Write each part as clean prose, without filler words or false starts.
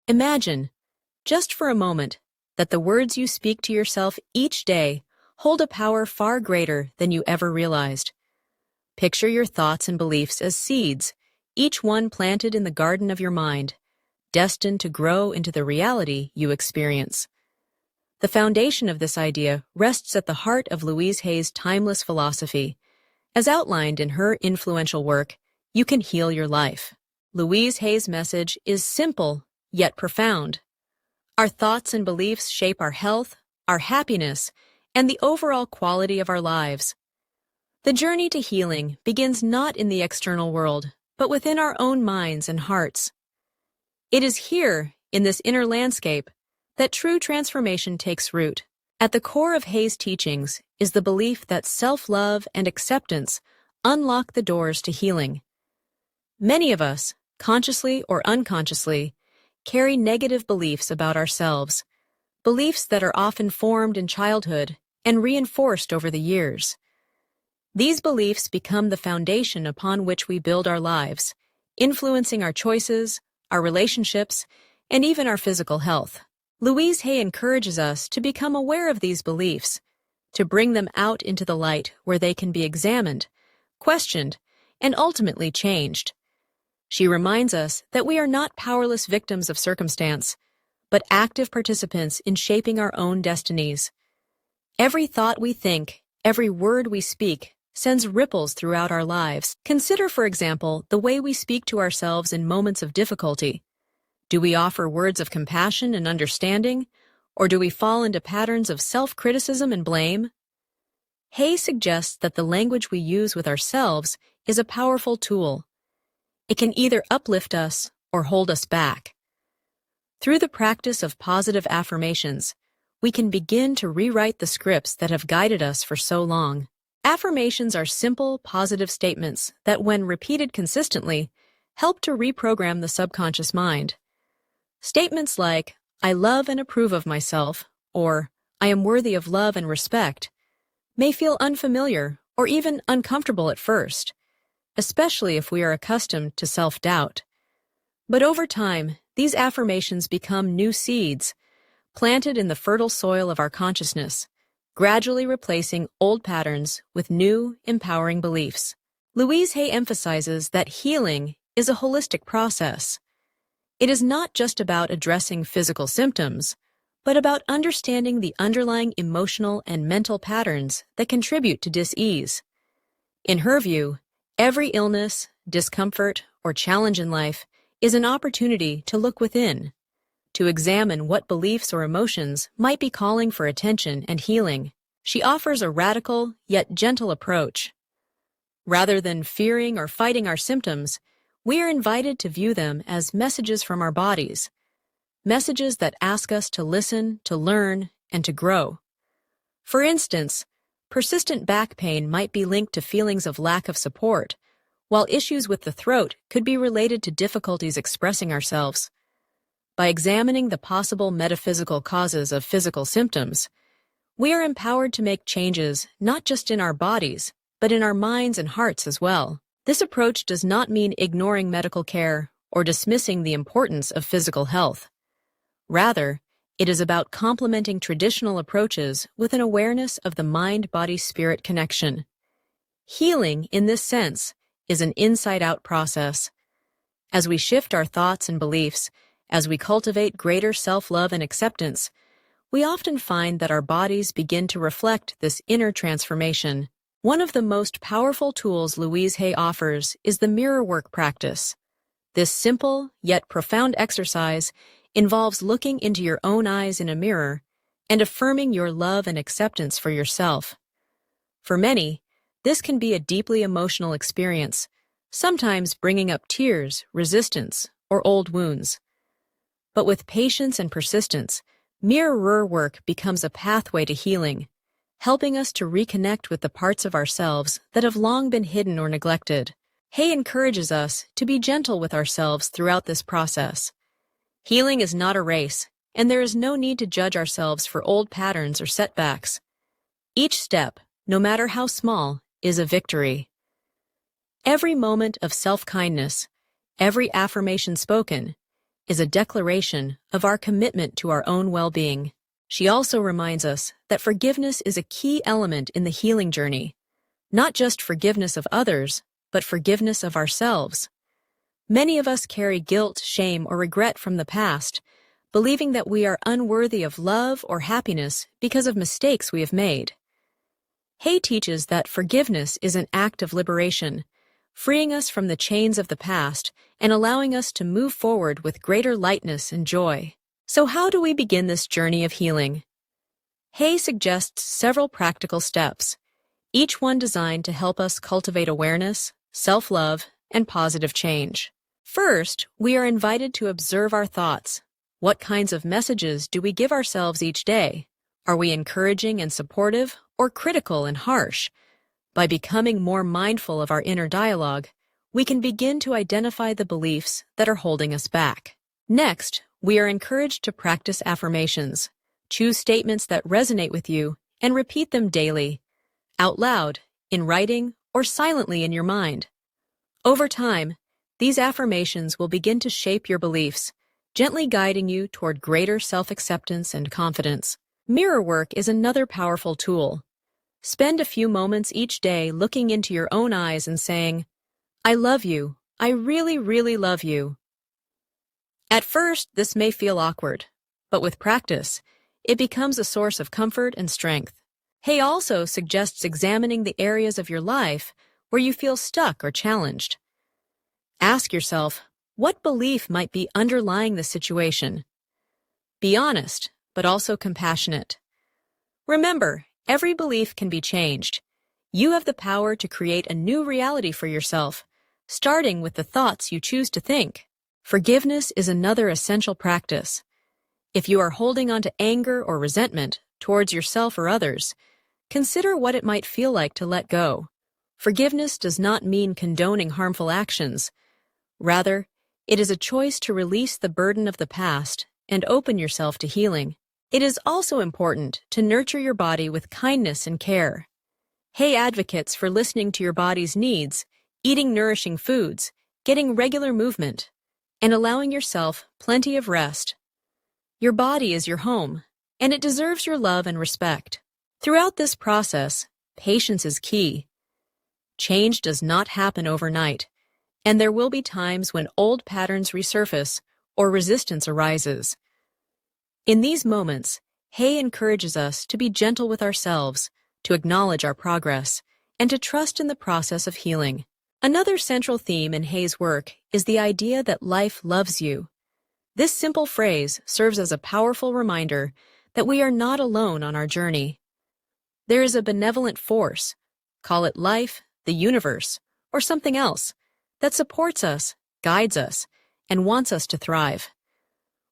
Imagine, just for a moment, that the words you speak to yourself each day hold a power far greater than you ever realized. Picture your thoughts and beliefs as seeds, each one planted in the garden of your mind, destined to grow into the reality you experience. The foundation of this idea rests at the heart of Louise Hay's timeless philosophy. As outlined in her influential work, You Can Heal Your Life. Louise Hay's message is simple, yet profound. Our thoughts and beliefs shape our health, our happiness, and the overall quality of our lives. The journey to healing begins not in the external world, but within our own minds and hearts. It is here, in this inner landscape, that true transformation takes root. At the core of Hay's teachings is the belief that self-love and acceptance unlock the doors to healing. Many of us, consciously or unconsciously, carry negative beliefs about ourselves, beliefs that are often formed in childhood and reinforced over the years. These beliefs become the foundation upon which we build our lives, influencing our choices, our relationships, and even our physical health. Louise Hay encourages us to become aware of these beliefs, to bring them out into the light where they can be examined, questioned, and ultimately changed. She reminds us that we are not powerless victims of circumstance, but active participants in shaping our own destinies. Every thought we think, every word we speak, sends ripples throughout our lives. Consider, for example, the way we speak to ourselves in moments of difficulty. Do we offer words of compassion and understanding, or do we fall into patterns of self-criticism and blame? Hay suggests that the language we use with ourselves is a powerful tool. It can either uplift us or hold us back. Through the practice of positive affirmations, we can begin to rewrite the scripts that have guided us for so long. Affirmations are simple, positive statements that, when repeated consistently, help to reprogram the subconscious mind. Statements like, I love and approve of myself, or I am worthy of love and respect, may feel unfamiliar or even uncomfortable at first, especially if we are accustomed to self-doubt. But over time, these affirmations become new seeds, planted in the fertile soil of our consciousness, gradually replacing old patterns with new, empowering beliefs. Louise Hay emphasizes that healing is a holistic process. It is not just about addressing physical symptoms, but about understanding the underlying emotional and mental patterns that contribute to dis-ease. In her view, every illness, discomfort, or challenge in life is an opportunity to look within, to examine what beliefs or emotions might be calling for attention and healing. She offers a radical yet gentle approach. Rather than fearing or fighting our symptoms, we are invited to view them as messages from our bodies, messages that ask us to listen, to learn, and to grow. For instance, persistent back pain might be linked to feelings of lack of support, while issues with the throat could be related to difficulties expressing ourselves. By examining the possible metaphysical causes of physical symptoms, we are empowered to make changes not just in our bodies, but in our minds and hearts as well. This approach does not mean ignoring medical care or dismissing the importance of physical health. Rather, it is about complementing traditional approaches with an awareness of the mind-body-spirit connection. Healing, in this sense, is an inside-out process. As we shift our thoughts and beliefs, as we cultivate greater self-love and acceptance, we often find that our bodies begin to reflect this inner transformation. One of the most powerful tools Louise Hay offers is the mirror work practice. This simple yet profound exercise involves looking into your own eyes in a mirror and affirming your love and acceptance for yourself. For many, this can be a deeply emotional experience, sometimes bringing up tears, resistance, or old wounds. But with patience and persistence, mirror work becomes a pathway to healing, helping us to reconnect with the parts of ourselves that have long been hidden or neglected. Hay encourages us to be gentle with ourselves throughout this process. Healing is not a race, and there is no need to judge ourselves for old patterns or setbacks. Each step, no matter how small, is a victory. Every moment of self-kindness, every affirmation spoken, is a declaration of our commitment to our own well-being. She also reminds us that forgiveness is a key element in the healing journey, not just forgiveness of others, but forgiveness of ourselves. Many of us carry guilt, shame, or regret from the past, believing that we are unworthy of love or happiness because of mistakes we have made. Hay teaches that forgiveness is an act of liberation, freeing us from the chains of the past and allowing us to move forward with greater lightness and joy. So how do we begin this journey of healing? Hay suggests several practical steps, each one designed to help us cultivate awareness, self-love, and positive change. First, we are invited to observe our thoughts. What kinds of messages do we give ourselves each day? Are we encouraging and supportive, or critical and harsh? By becoming more mindful of our inner dialogue, we can begin to identify the beliefs that are holding us back. Next, we are encouraged to practice affirmations. Choose statements that resonate with you and repeat them daily, out loud, in writing, or silently in your mind. Over time, these affirmations will begin to shape your beliefs, gently guiding you toward greater self-acceptance and confidence. Mirror work is another powerful tool. Spend a few moments each day looking into your own eyes and saying, "I love you. I really, really love you." At first, this may feel awkward, but with practice, it becomes a source of comfort and strength. Hay also suggests examining the areas of your life where you feel stuck or challenged. Ask yourself, what belief might be underlying the situation? Be honest, but also compassionate. Remember, every belief can be changed. You have the power to create a new reality for yourself, starting with the thoughts you choose to think. Forgiveness is another essential practice. If you are holding on to anger or resentment towards yourself or others, consider what it might feel like to let go. Forgiveness does not mean condoning harmful actions. Rather, it is a choice to release the burden of the past and open yourself to healing. It is also important to nurture your body with kindness and care. Hay advocates for listening to your body's needs, eating nourishing foods, getting regular movement, and allowing yourself plenty of rest. Your body is your home, and it deserves your love and respect. Throughout this process, patience is key. Change does not happen overnight, and there will be times when old patterns resurface or resistance arises. In these moments, Hay encourages us to be gentle with ourselves, to acknowledge our progress, and to trust in the process of healing. Another central theme in Hay's work is the idea that life loves you. This simple phrase serves as a powerful reminder that we are not alone on our journey. There is a benevolent force, call it life, the universe, or something else, that supports us, guides us, and wants us to thrive.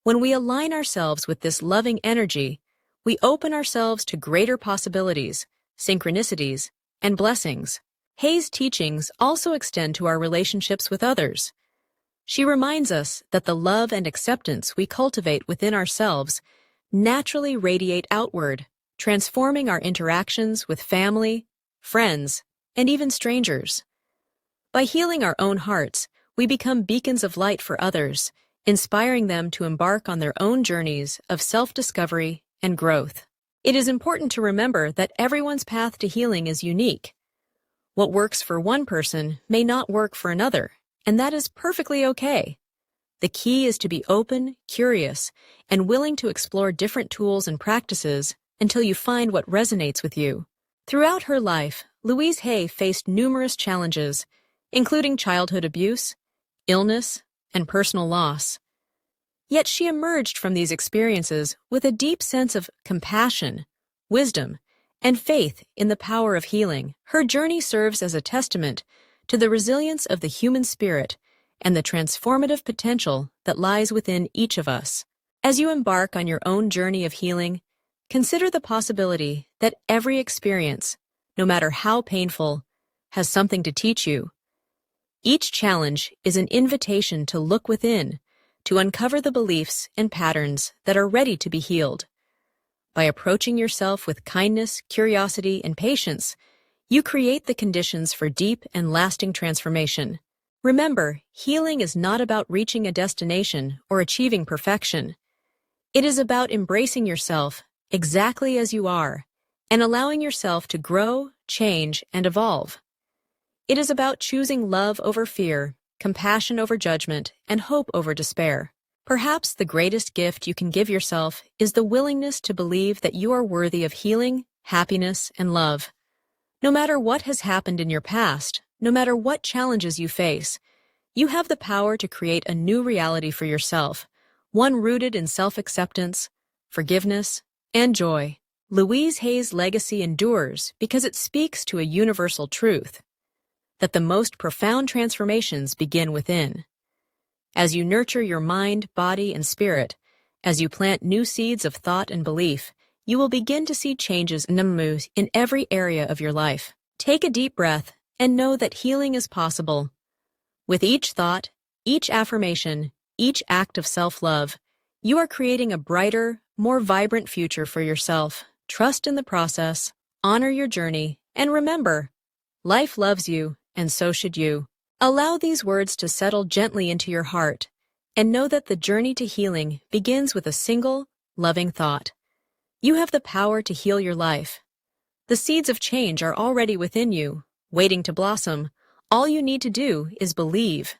When we align ourselves with this loving energy, we open ourselves to greater possibilities, synchronicities, and blessings. Hay's teachings also extend to our relationships with others. She reminds us that the love and acceptance we cultivate within ourselves naturally radiate outward, transforming our interactions with family, friends, and even strangers. By healing our own hearts, we become beacons of light for others, inspiring them to embark on their own journeys of self-discovery and growth. It is important to remember that everyone's path to healing is unique. What works for one person may not work for another, and that is perfectly okay. The key is to be open, curious, and willing to explore different tools and practices until you find what resonates with you. Throughout her life, Louise Hay faced numerous challenges, including childhood abuse, illness, and personal loss. Yet she emerged from these experiences with a deep sense of compassion, wisdom, and faith in the power of healing. Her journey serves as a testament to the resilience of the human spirit and the transformative potential that lies within each of us. As you embark on your own journey of healing, consider the possibility that every experience, no matter how painful, has something to teach you. Each challenge is an invitation to look within, to uncover the beliefs and patterns that are ready to be healed. By approaching yourself with kindness, curiosity, and patience, you create the conditions for deep and lasting transformation. Remember, healing is not about reaching a destination or achieving perfection. It is about embracing yourself exactly as you are and allowing yourself to grow, change, and evolve. It is about choosing love over fear, compassion over judgment, and hope over despair. Perhaps the greatest gift you can give yourself is the willingness to believe that you are worthy of healing, happiness, and love. No matter what has happened in your past, no matter what challenges you face, you have the power to create a new reality for yourself, one rooted in self-acceptance, forgiveness, and joy. Louise Hay's legacy endures because it speaks to a universal truth, that the most profound transformations begin within. As you nurture your mind, body, and spirit, as you plant new seeds of thought and belief, you will begin to see changes in every area of your life. Take a deep breath and know that healing is possible. With each thought, each affirmation, each act of self-love, you are creating a brighter, more vibrant future for yourself. Trust in the process, honor your journey, and remember, life loves you, and so should you. Allow these words to settle gently into your heart, and know that the journey to healing begins with a single, loving thought. You have the power to heal your life. The seeds of change are already within you, waiting to blossom. All you need to do is believe.